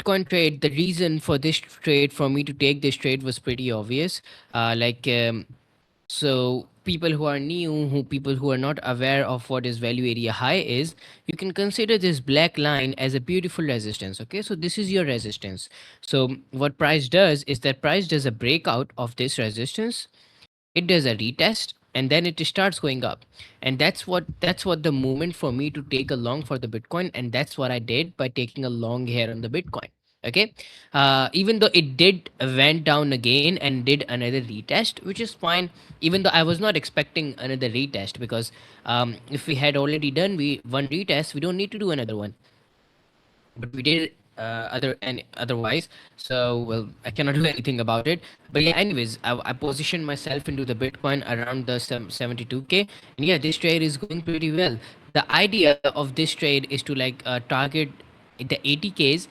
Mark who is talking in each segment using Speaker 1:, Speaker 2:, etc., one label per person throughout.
Speaker 1: Bitcoin trade, the reason for this trade, for me to take this trade, was pretty obvious. So people who are new, people who are not aware of what is value area high is, you can consider this black line as a beautiful resistance. Okay, so this is your resistance. So what price does is that price does a breakout of this resistance, it does a retest, and then it starts going up. And that's what the movement for me to take a long for the Bitcoin, and that's what I did by taking a long here on the Bitcoin. Okay, even though it did went down again and did another retest, which is fine, even though I was not expecting another retest, because if we had already done we one retest, we don't need to do another one, but we did otherwise. So well, I cannot do anything about it. But yeah, anyways, I positioned myself into the Bitcoin around the 72K, and yeah, this trade is going pretty well. The idea of this trade is to like target the 80Ks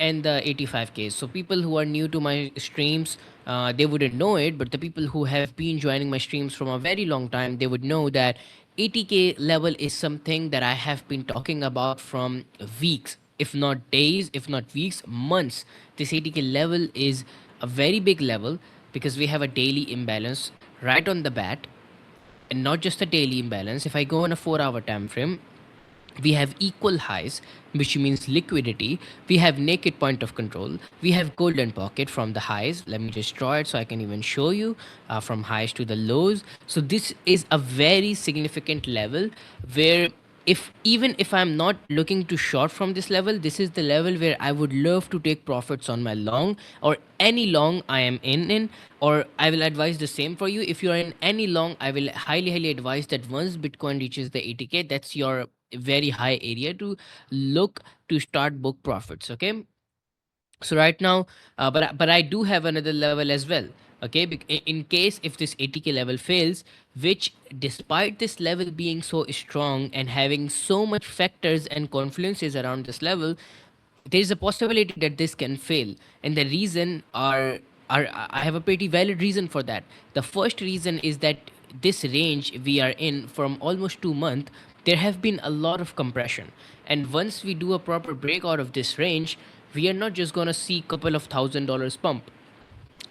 Speaker 1: and the 85Ks. So people who are new to my streams, they wouldn't know it, but the people who have been joining my streams from a very long time, they would know that 80K level is something that I have been talking about from weeks, if not days, if not weeks, months. This 80K level is a very big level because we have a daily imbalance right on the bat, and not just a daily imbalance. If I go on a 4-hour time frame, we have equal highs, which means liquidity. We have naked point of control. We have golden pocket from the highs. Let me just draw it so I can even show you from highs to the lows. So this is a very significant level where, if even if I'm not looking to short from this level, this is the level where I would love to take profits on my long, or any long I am in. Or I will advise the same for you. If you are in any long, I will highly advise that once Bitcoin reaches the 80K, that's your very high area to look to start book profits. Okay, so right now, but I do have another level as well. Okay, in case if this 80K level fails, which despite this level being so strong and having so much factors and confluences around this level, there is a possibility that this can fail. And the reason are I have a pretty valid reason for that. The first reason is that this range we are in from almost 2 months, there have been a lot of compression. And once we do a proper breakout of this range, we are not just gonna see couple of $1,000 pump.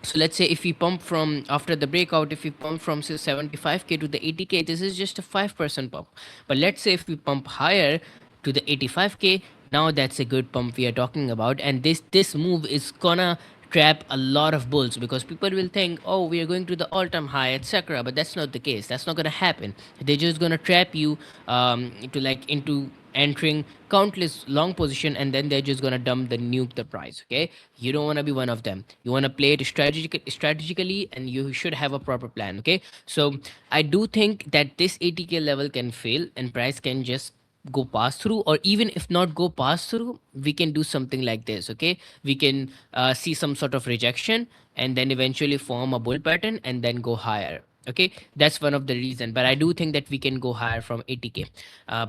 Speaker 1: So let's say if we pump from after the breakout, if we pump from say 75K to the 80K, this is just a 5% pump. But let's say if we pump higher to the 85K, now that's a good pump we are talking about. And this move is gonna trap a lot of bulls, because people will think, oh, we are going to the all-time high, etc. But that's not the case. That's not gonna happen. They're just gonna trap you to like into entering countless long position, and then they're just gonna dump the nuke the price. Okay, you don't want to be one of them. You want to play it strategically, and you should have a proper plan. Okay, so I do think that this 80K level can fail and price can just go pass through, or even if not go pass through, we can do something like this. Okay, we can see some sort of rejection and then eventually form a bull pattern and then go higher. Okay, that's one of the reason, but I do think that we can go higher from 80K.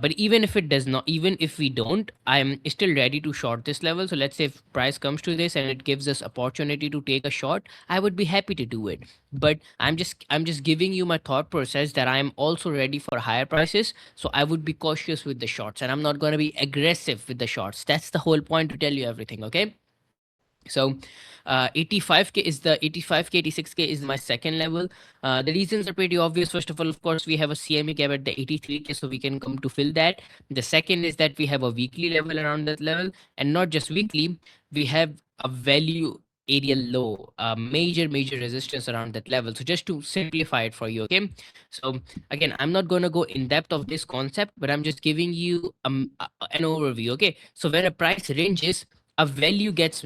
Speaker 1: But even if it does not, even if we don't, I'm still ready to short this level. So let's say if price comes to this and it gives us opportunity to take a short, I would be happy to do it. But I'm just giving you my thought process that I'm also ready for higher prices, so I would be cautious with the shorts, and I'm not going to be aggressive with the shorts. That's the whole point, to tell you everything. Okay, so 85K is the 85K, 86K is my second level. The reasons are pretty obvious. First of all, of course, we have a CME gap at the 83K, so we can come to fill that. The second is that we have a weekly level around that level, and not just weekly, we have a value area low, a major resistance around that level. So just to simplify it for you. Okay, so again, I'm not going to go in depth of this concept, but I'm just giving you an overview. Okay, so when a price ranges, a value gets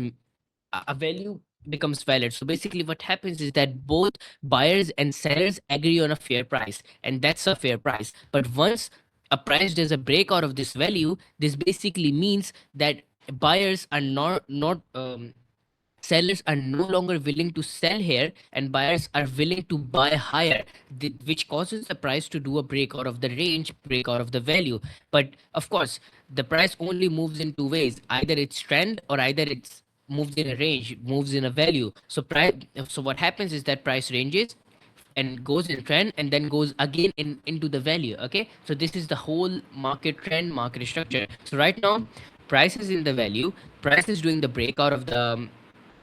Speaker 1: a value becomes valid. So basically what happens is that both buyers and sellers agree on a fair price, and that's a fair price. But once a price does a breakout of this value, this basically means that buyers are not sellers are no longer willing to sell here, and buyers are willing to buy higher, which causes the price to do a breakout of the range, breakout of the value. But of course, the price only moves in two ways: either it's trend, or either it's moves in a range, moves in a value. So price, so what happens is that price ranges and goes in trend and then goes again into the value. Okay, so this is the whole market trend, market structure. So right now Price is in the value. Price is doing the breakout of the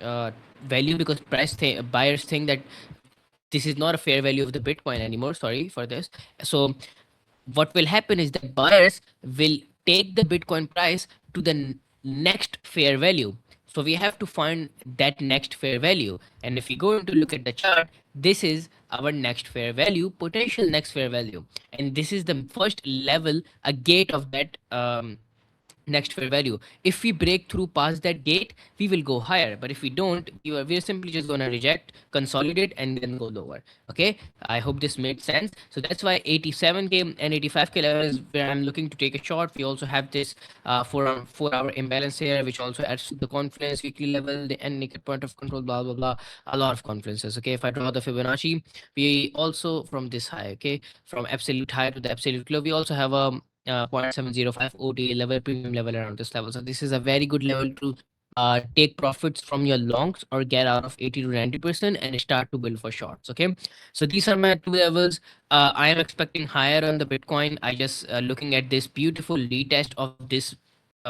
Speaker 1: uh, value because buyers think that this is not a fair value of the Bitcoin anymore. Sorry for this. So what will happen is that buyers will take the Bitcoin price to the next fair value. So we have to find that next fair value. And if we go into look at the chart, this is our next fair value, potential next fair value. And this is the first level, a gate of that next fair value. If we break through past that gate, we will go higher, but if we don't, we're simply just going to reject, consolidate, and then go lower. Okay, I hope this made sense. So that's why 87k and 85k level is where I'm looking to take a short. We also have this 4 hour imbalance here, which also adds to the confluence weekly level, the end naked point of control, blah blah blah, a lot of confluences. Okay, if I draw the Fibonacci, we also from this high, okay, from absolute high to the absolute low, we also have a 0.705 OTA level, premium level around this level. So this is a very good level to take profits from your longs or get out of 80 to 90% and start to build for shorts. Okay, so these are my two levels. I am expecting higher on the Bitcoin. I just looking at this beautiful retest of this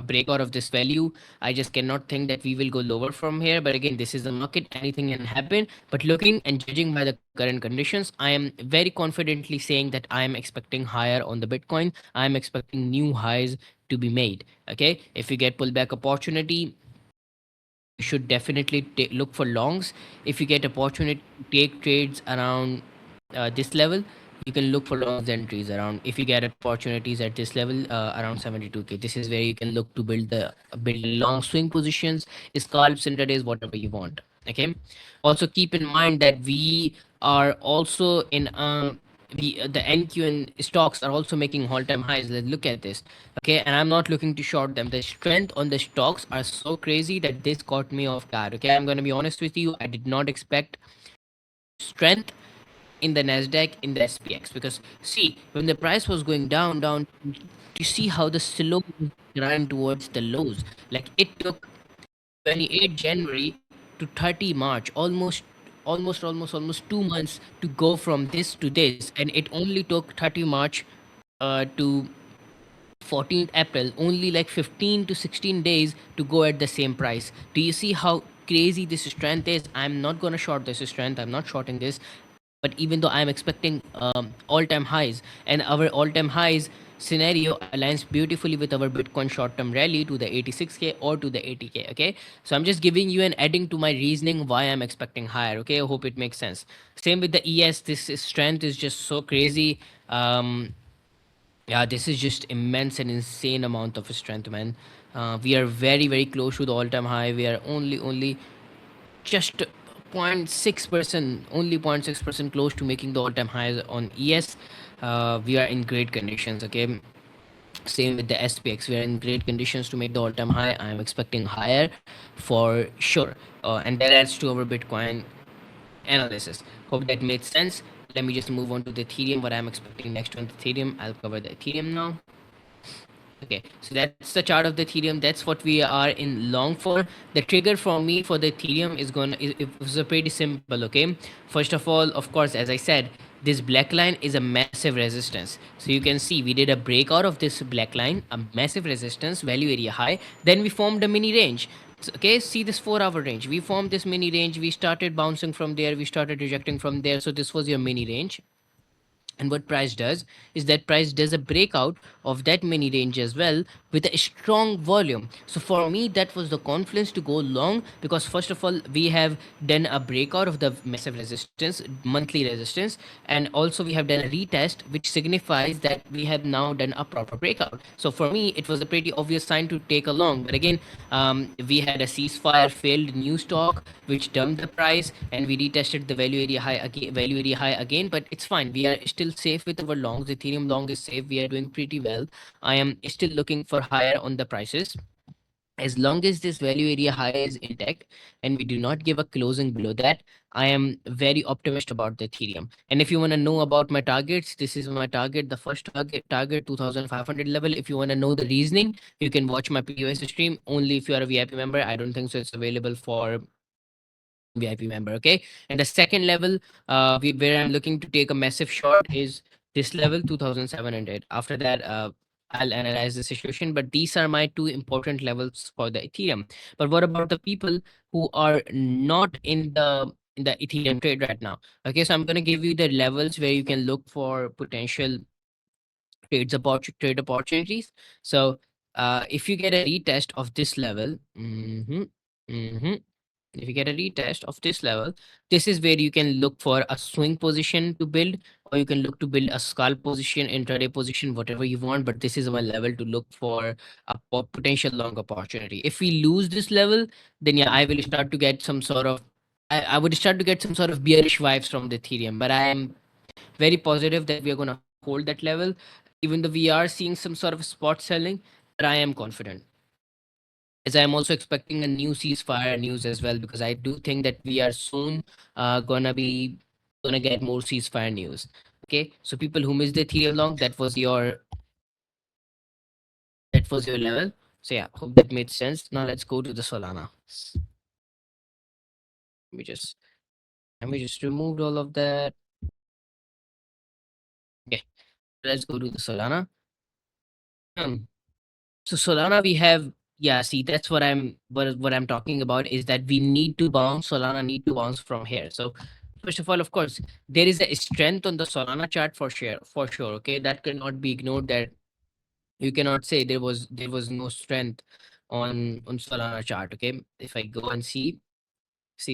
Speaker 1: breakout of this value. I just cannot think that we will go lower from here. But again, this is the market; anything can happen. But looking and judging by the current conditions, I am very confidently saying that I am expecting higher on the Bitcoin. I am expecting new highs to be made. Okay, if you get pullback opportunity, you should definitely look for longs. If you get opportunity to take trades around this level, you can look for longs entries around. If you get opportunities at this level around 72k, this is where you can look to build long swing positions, scalps, intraday's, whatever you want. Okay, also keep in mind that we are also in the NQ and stocks are also making all-time highs. Let's look at this. Okay, and I'm not looking to short them. The strength on the stocks are so crazy that this caught me off guard. Okay, I'm gonna be honest with you. I did not expect strength in the Nasdaq, in the SPX, because see, when the price was going down, you see how the slow grind towards the lows. Like it took 28 January to 30 March, almost 2 months to go from this to this, and it only took 30 March to 14th April, only like 15 to 16 days to go at the same price. Do you see how crazy this strength is? I'm not gonna short this strength. I'm not shorting this. But even though I'm expecting all-time highs, and our all-time highs scenario aligns beautifully with our Bitcoin short-term rally to the 86k or to the 80k. Okay, so I'm just giving you and adding to my reasoning why I'm expecting higher. Okay, I hope it makes sense. Same with the ES. Strength is just so crazy. Yeah, this is just immense and insane amount of strength, man. We are very, very close to the all-time high. We are only just 0.6%, only 0.6% close to making the all-time highs on ES. We are in great conditions. Okay, same with the SPX. We are in great conditions to make the all-time high. I am expecting higher for sure, and that adds to our Bitcoin analysis. Hope that made sense. Let me just move on to the Ethereum. What I'm expecting next on Ethereum. I'll cover the Ethereum now. Okay, so that's the chart of the Ethereum. That's what we are in long for. The trigger for me for the Ethereum is gonna is a pretty simple. Okay, first of all, of course, as I said, this black line is a massive resistance. So you can see we did a breakout of this black line, a massive resistance, value area high. Then we formed a mini range. Okay, see this 4 hour range. We formed this mini range. We started bouncing from there. We started rejecting from there. So this was your mini range. And what price does is that price does a breakout of that mini range as well with a strong volume. So for me, that was the confluence to go long, because first of all, we have done a breakout of the massive resistance, monthly resistance, and also we have done a retest, which signifies that we have now done a proper breakout. So for me, it was a pretty obvious sign to take a long. But again, we had a ceasefire, failed news talk, which dumped the price, and we retested the value area high again. But it's fine. We are still safe with our longs. Ethereum long is safe. We are doing pretty well. I am still looking for higher on the prices. As long as this value area high is intact and we do not give a closing below that, I am very optimistic about the Ethereum. And if you want to know about my targets, this is my target. The first target 2500 level. If you want to know the reasoning, you can watch my POS stream only if you are a VIP member. I don't think so it's available for VIP member. Okay, and the second level where I'm looking to take a massive short is this level 2700. After that, I'll analyze the situation. But these are my two important levels for the Ethereum. But what about the people who are not in the Ethereum trade right now? Okay, so I'm gonna give you the levels where you can look for potential trade opportunities. So if you get a retest of this level, if you get a retest of this level, this is where you can look for a swing position to build, or you can look to build a scalp position, intraday position, whatever you want. But this is my level to look for a potential long opportunity. If we lose this level, then yeah, I will start to get some sort of I would start to get some sort of bearish vibes from the Ethereum. But I am very positive that we are going to hold that level, even though we are seeing some sort of spot selling. But I am confident, as I am also expecting a new ceasefire news as well, because I do think that we are soon gonna get more ceasefire news. Okay, so people who missed the Ethereum long, that was your level. So yeah, hope that made sense. Now let's go to the Solana. Let me just let me just removed all of that. Okay, let's go to the Solana. Hmm. So Solana, we have, yeah. See, that's what I'm talking about is that we need to bounce. Solana need to bounce from here. So first of all, of course, there is a strength on the Solana chart for sure. Okay, that cannot be ignored. That you cannot say there was no strength on Solana chart. Okay, if I go and see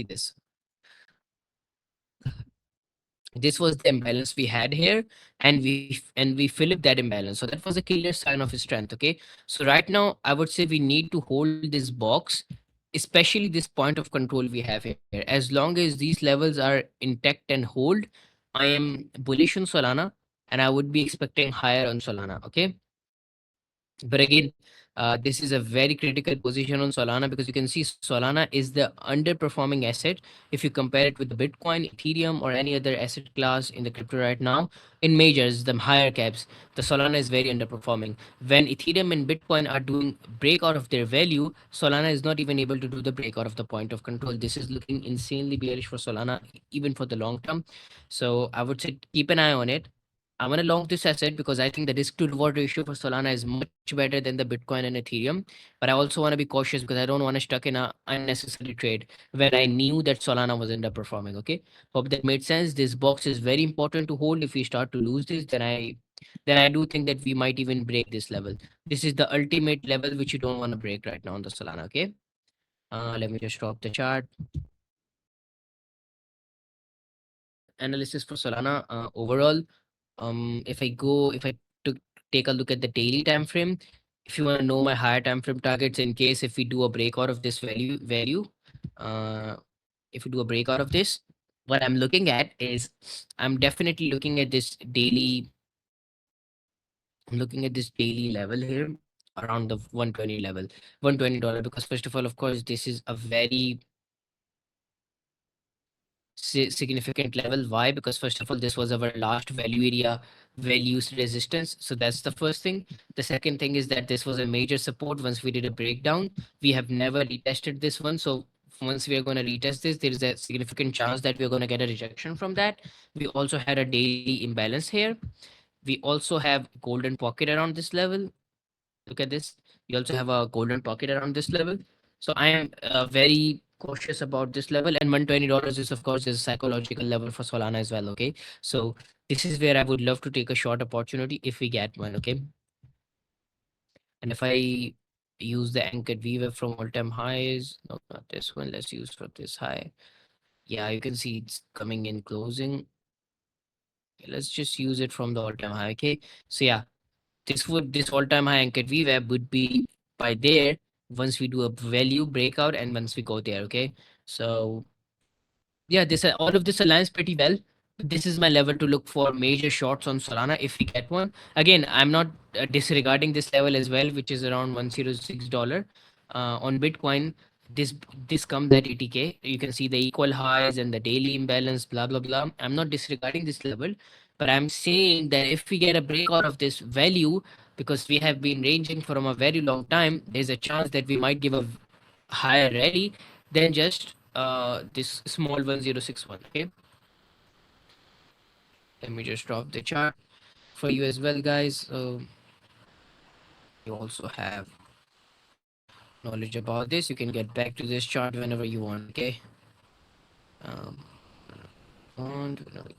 Speaker 1: this, this was the imbalance we had here, and we filled that imbalance, so that was a clear sign of strength. Okay, so right now I would say we need to hold this box, especially this point of control we have here. As long as these levels are intact and hold, I am bullish on Solana, and I would be expecting higher on Solana. Okay, but again, this is a very critical position on Solana, because you can see Solana is the underperforming asset if you compare it with the Bitcoin, Ethereum, or any other asset class in the crypto right now. In majors, the higher caps, the Solana is very underperforming. When Ethereum and Bitcoin are doing breakout of their value, Solana is not even able to do the breakout of the point of control. This is looking insanely bearish for Solana, even for the long term. So I would say keep an eye on it. I want to long this asset because I think the risk to reward ratio for Solana is much better than the Bitcoin and Ethereum. But I also want to be cautious because I don't want to stuck in a unnecessary trade when I knew that Solana was underperforming. Okay, hope that made sense. This box is very important to hold. If we start to lose this, then I do think that we might even break this level. This is the ultimate level which you don't want to break right now on the Solana. Okay, let me just drop the chart. Analysis for Solana overall. If I took take a look at the daily time frame, if you want to know my higher time frame targets in case if we do a breakout of this value, uh, if we do a breakout of this, what I'm looking at is I'm definitely looking at this daily. I'm looking at this daily level here around the 120 level, $120, because first of all, of course, this is a very significant level. Why? Because first of all, this was our last value area, values resistance. So that's the first thing. The second thing is that this was a major support. Once we did a breakdown, we have never retested this one. So once we are going to retest this, there is a significant chance that we're going to get a rejection from that. We also had a daily imbalance here. We also have golden pocket around this level. Look at this. You also have a golden pocket around this level. So I am very cautious about this level. And $120 is, of course, is a psychological level for Solana as well. Okay. So this is where I would love to take a short opportunity if we get one. Okay. And if I use the anchored VWAP from all time highs, no, not this one. Let's use from this high. Yeah, you can see it's coming in closing. Let's just use it from the all time high. Okay. So yeah, this all-time high anchored VWAP would be by there once we do a value breakout and once we go there. Okay, so yeah, this all of this aligns pretty well. This is my level to look for major shorts on Solana if we get one. Again, I'm not disregarding this level as well, which is around $106 on Bitcoin. This this comes at 80K. You can see the equal highs and the daily imbalance, blah blah blah. I'm not disregarding this level, but I'm saying that if we get a breakout of this value, because we have been ranging from a very long time, there's a chance that we might give a higher rally than just this small 1061. Okay, let me just drop the chart for you as well, guys. So you also have knowledge about this, you can get back to this chart whenever you want. Okay. Um, on to another.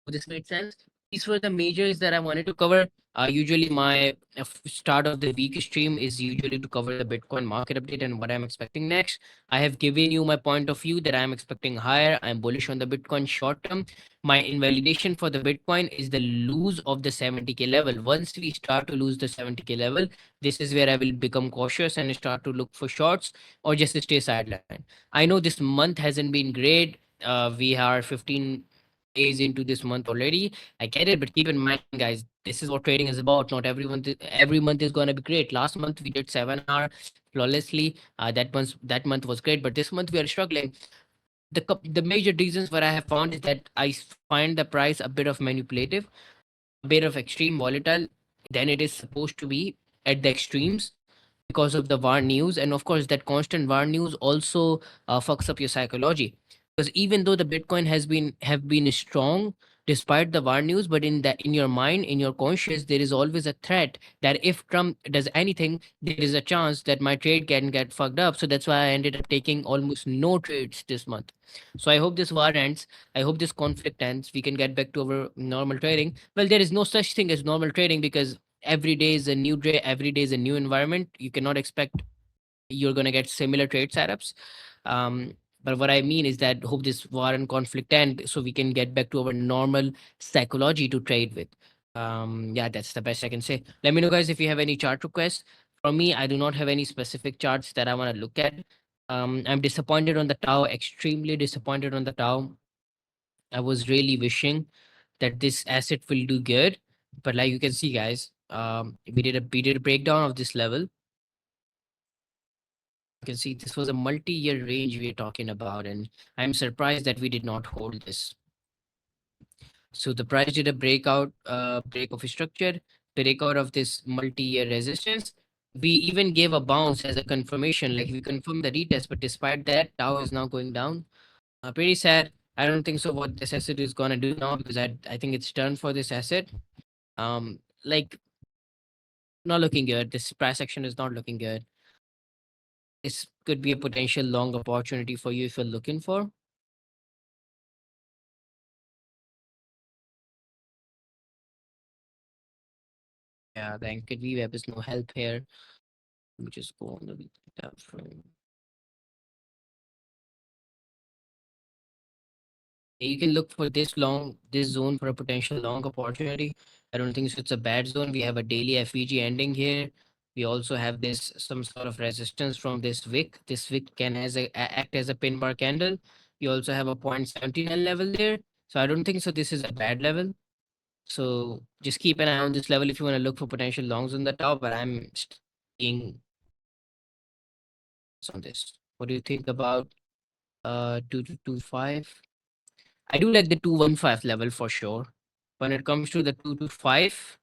Speaker 1: This made sense. These were the majors that I wanted to cover. Usually, my start of the week stream is usually to cover the Bitcoin market update and what I'm expecting next. I have given you my point of view that I'm expecting higher. I'm bullish on the Bitcoin short term. My invalidation for the Bitcoin is the lose of the 70K level. Once we start to lose the 70K level, this is where I will become cautious and start to look for shorts or just stay sidelined. I know this month hasn't been great. We are 15 days into this month already. I get it, but keep in mind, guys, this is what trading is about. Not every month is gonna be great. Last month we did 7 hour flawlessly. That month was great, but this month we are struggling. The major reasons what I have found is that find the price a bit of manipulative, a bit of extreme volatile than it is supposed to be at the extremes because of the war news, and of course that constant war news also fucks up your psychology, because even though the Bitcoin have been strong despite the war news, but in your mind, in your conscious, there is always a threat that if Trump does anything, there is a chance that my trade can get fucked up. So that's why I ended up taking almost no trades this month. So I hope this war ends. I hope this conflict ends. We can get back to our normal trading. Well, there is no such thing as normal trading because every day is a new day, every day is a new environment. You cannot expect you're going to get similar trade setups. But what I mean is that hope this war and conflict end so we can get back to our normal psychology to trade with. Yeah, that's the best I can say. Let me know, guys, if you have any chart requests. For me, I do not have any specific charts that I want to look at. I'm disappointed on the Tau, extremely disappointed on the Tau. I was really wishing that this asset will do good, but like you can see, guys, we did a breakdown of this level. You can see this was a multi-year range we are talking about, and I'm surprised that we did not hold this. So the price did a break of structure, breakout of this multi-year resistance. We even gave a bounce as a confirmation, like we confirmed the retest, but despite that, Dow is now going down. Pretty sad. I don't think so. What this asset is gonna do now, because I think it's done for this asset. Like not looking good. This price action is not looking good. This could be a potential long opportunity for you if you're looking for. Yeah, the anchored VWAP is no help here. Let me just go on the weekly time frame. You can look for this zone for a potential long opportunity. I don't think so. It's a bad zone. We have a daily FVG ending here. We also have this some sort of resistance from this wick. This wick can act as a pin bar candle. We also have a 0.79 level there. So I don't think so. This is a bad level. So just keep an eye on this level if you want to look for potential longs on the top. But I'm being on this. What do you think about 2225? I do like the 215 level for sure. When it comes to the 225,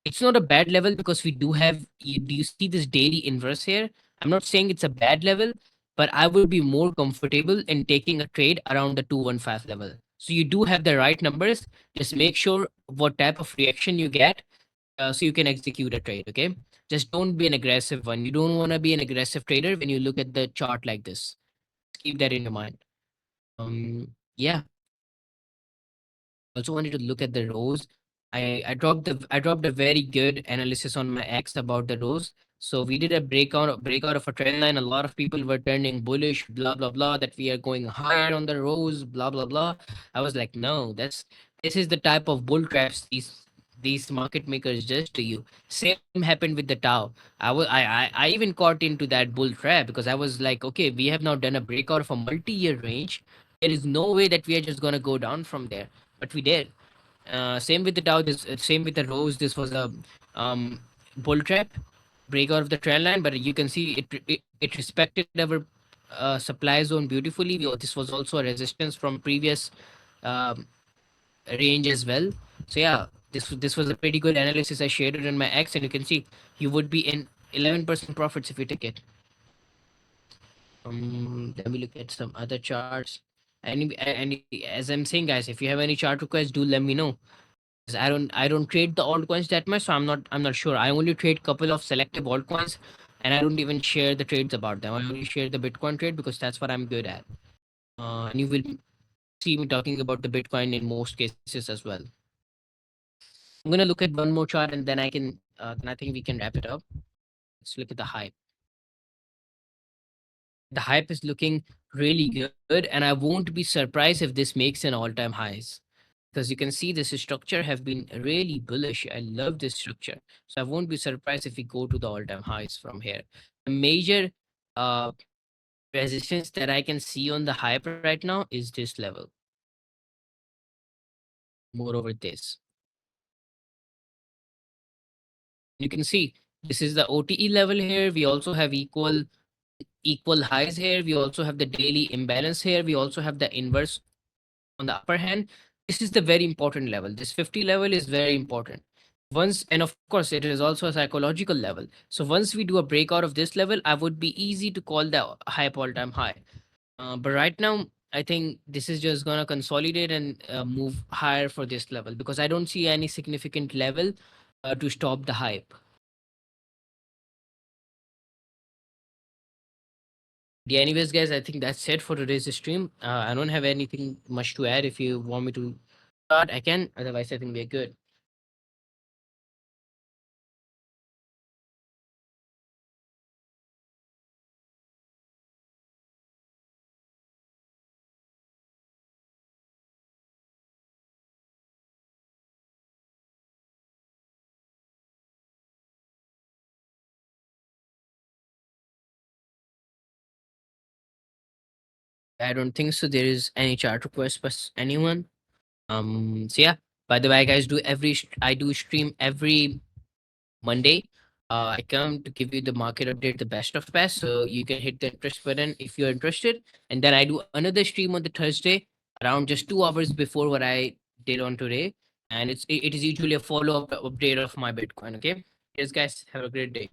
Speaker 1: it's not a bad level because we do have. Do you see this daily inverse here? I'm not saying it's a bad level, but I would be more comfortable in taking a trade around the 215 level. So you do have the right numbers. Just make sure what type of reaction you get so you can execute a trade. Okay, just don't be an aggressive one. You don't want to be an aggressive trader when you look at the chart like this. Keep that in your mind. Yeah. Also wanted to look at the rows. I dropped a very good analysis on my X about the rows. So we did a breakout of a trend line. A lot of people were turning bullish, blah blah blah, that we are going higher on the rows, blah blah blah. I was like, no, this is the type of bull traps these market makers does to you. Same happened with the Tau. I even caught into that bull trap because I was like, okay, we have now done a breakout of a multi-year range. There is no way that we are just gonna go down from there, but we did. Same with the Dow. Same with the Rose. This was a bull trap, breakout of the trend line, but you can see it respected our supply zone beautifully. This was also a resistance from previous um, range as well. So yeah, this was a pretty good analysis. I shared it in my X, and you can see you would be in 11% profits if you take it. Let me look at some other charts. And as I'm saying, guys, if you have any chart requests, do let me know. 'Cause I don't trade the altcoins that much, so I'm not sure. I only trade couple of selective altcoins, and I don't even share the trades about them. I only share the Bitcoin trade because that's what I'm good at. And you will see me talking about the Bitcoin in most cases as well. I'm gonna look at one more chart, and then I think we can wrap it up. Let's look at the hype. The hype is looking really good, and I won't be surprised if this makes an all-time highs. Because you can see this structure have been really bullish. I love this structure. So I won't be surprised if we go to the all-time highs from here. The major uh, resistance that I can see on the hype right now is this level. Moreover, this. You can see this is the OTE level here. We also have equal highs here. We also have the daily imbalance here. We also have the inverse on the upper hand. This is the very important level. This 50 level is very important. Once, and of course, it is also a psychological level. So once we do a breakout of this level, I would be easy to call the hype all-time high. But right now, I think this is just gonna consolidate and move higher for this level because I don't see any significant level to stop the hype. Yeah, anyways, guys, I think that's it for today's stream. I don't have anything much to add. If you want me to start, I can. Otherwise, I think we're good. I don't think so. There is any chart request by anyone. So yeah. By the way, guys, I do stream every Monday. I come to give you the market update, the best of best. So you can hit the interest button if you're interested. And then I do another stream on the Thursday around just 2 hours before what I did on today. And it is usually a follow up update of my Bitcoin. Okay. Yes, guys. Have a great day.